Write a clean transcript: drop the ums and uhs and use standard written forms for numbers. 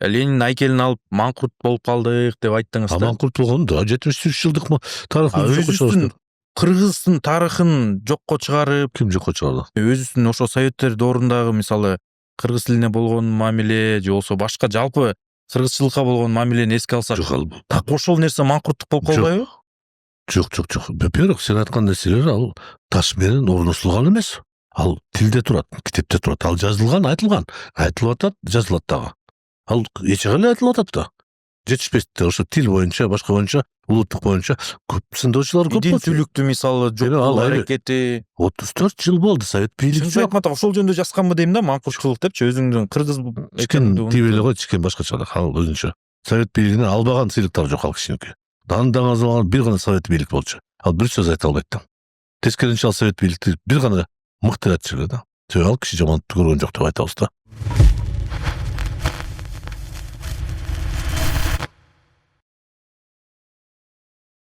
Ленин айкелин алып маңкурт болуп калдык деп айттыңыз да. Маңкурт болгон да 73 жылдык тарыхты Өзүбүздүн Кыргыздын тарыхын жокко чыгарып, ким жокко чыгарды? өзүбүздүн ошо советтер доорундагы мисалы кыргыз тилине болгон мамиле же болбосо башка жалпы кыргызчылыкка болгон мамилени эске алсак, так ошол нерсе маңкурттук болуп калбайбы? Жок. Во-первых, сен айткан нерселер ал таш менен орнотулган эмес. Ал тилде турат, китепте турат. Ал жазылган, айтылып атат, жазылат дагы. Ал эче кандай айтылып атат да. Жетишпестер ошо тил боюнча, башка боюнча, улуттук боюнча көп сындоочулар көп болчу. Идинтүүлүктү мисалы жок кылуу аракети 34 жыл болду совет бийлиги жок. Ошол жөнүндө жазганбы дейм да, маңкуртчулук депчи, өзүңдүн кыргыз чикен тип эле го, чикен башкача ал өзүнчө. Совет бийлигинен албаган сыйлыктар жок ал кишиники. Дандан азалган бир гана совет бийлик болчу. Ал бир сөз айта албайт да. Тескерисинче ал совет бийликти бир гана мыкты айтчу да. Ал киши жамандыкты көргөн жок деп айтабыз да.